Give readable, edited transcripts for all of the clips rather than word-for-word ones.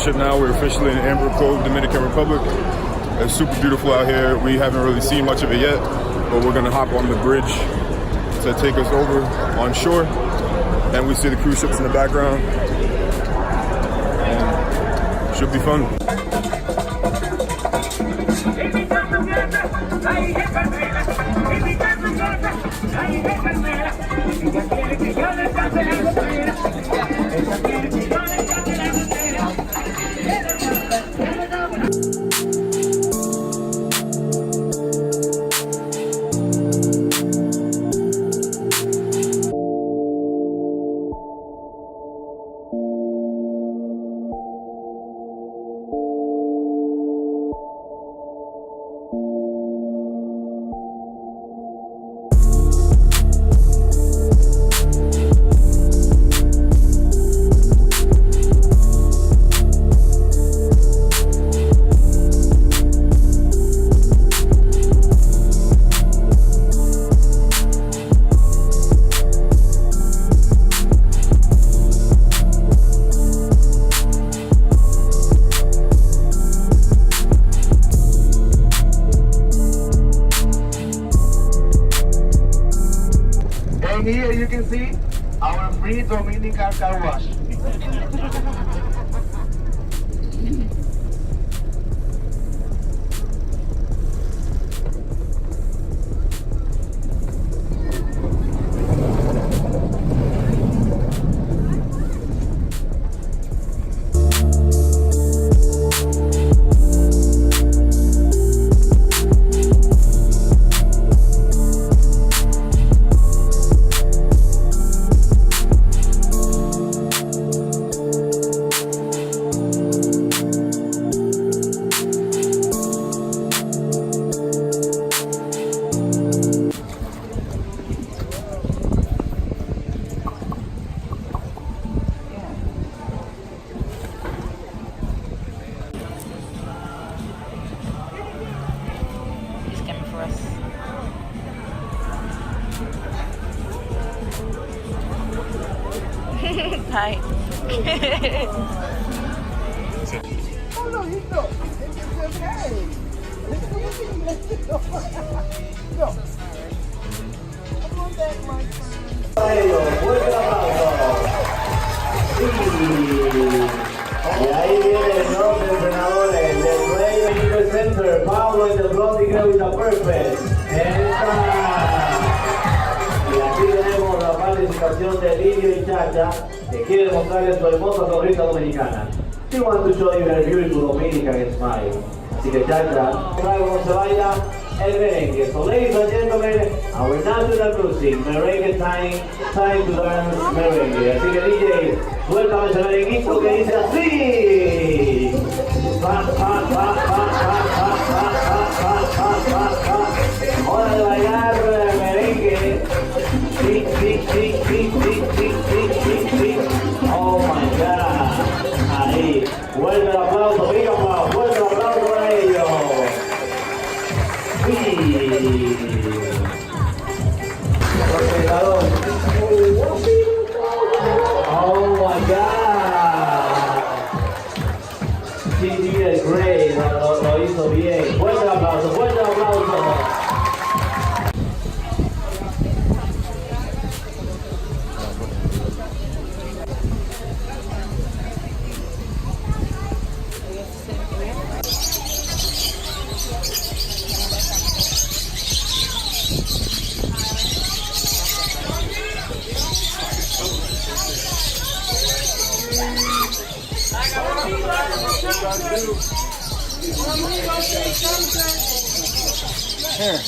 ship now. We're officially in Amber Cove, Dominican Republic. It's super beautiful out here. We haven't really seen much of it yet, but we're gonna hop on the bridge to take us over on shore. And we see the cruise ships in the background. And should be fun. Here you can see our free Dominican car wash. Hi. Oh no, you know. It's okay. No. Come on back, my friend. Fuerte el aplauso. Y ahí vienen los entrenadores del Play Center, Pablo y el Blondie Girl with a Purpose. Y aquí tenemos la participación de Lidio y Chacha, que quiere mostrarles su hermosa sonrisa dominicana. She wants to show you her beautiful Dominican smile. Así que Chacha, cómo se baila el merengue. So ladies and gentlemen, our national music, merengue time to dance merengue. Así que DJ, suéltame ese merenguito que dice así. Pa, pa, pa, pa, pa, pa, pa, pa, pa, pa, pa. Hora de bailar merengue. Sí, sí, sí, sí, sí, sí, sí, sí, sí. Oh my God. Ahí. Vuelve el aplauso, big aplauso, vuelve el aplauso para ellos. Sí. Oh my God. She did great, lo hizo bien. Fuerte el aplauso, fuerte el aplauso. Here.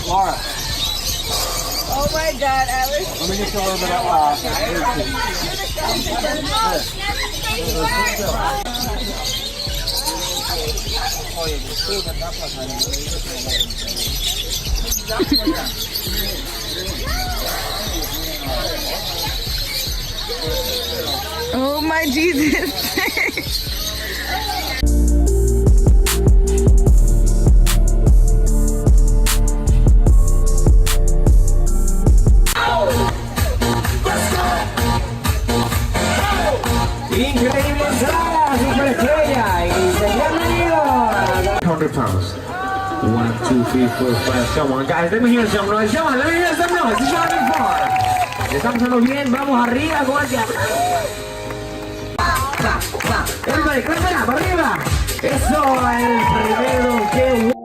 Laura. Oh my God, Alex. Let me get you a little bit Oh my Jesus. Increíble. Thomas. 1, 2, 3, 4, 5. Come on, guys. Let me hear some noise. Come on, let me hear some noise. It's having fun. Estamos haciendo bien. Vamos arriba, como hacia Everybody, clap it up, arriba. Eso, el primero. Qué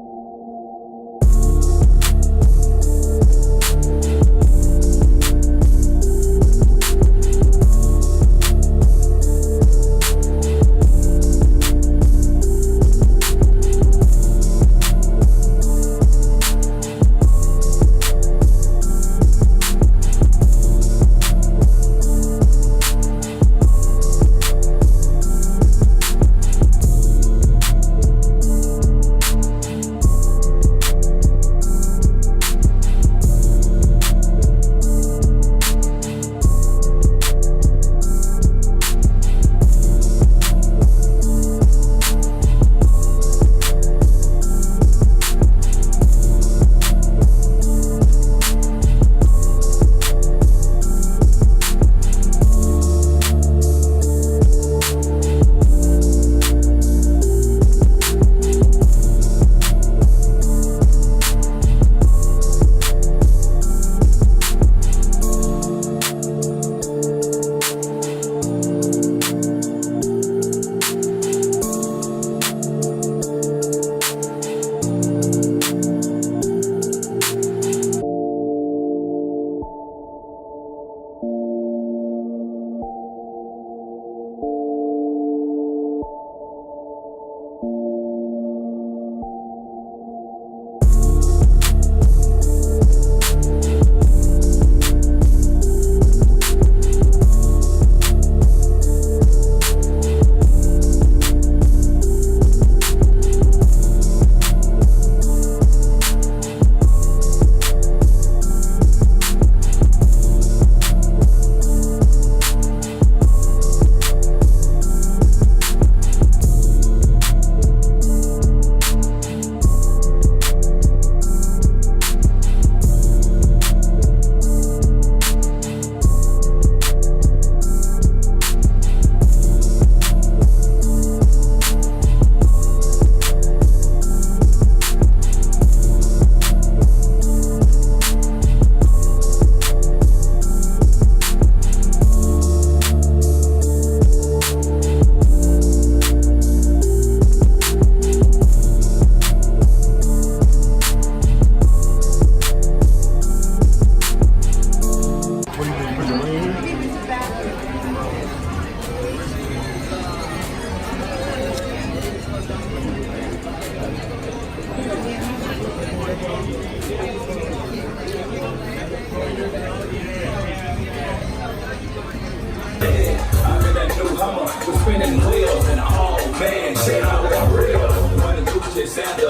Spinning wheels and all man shit, I was real. When the Gucci sound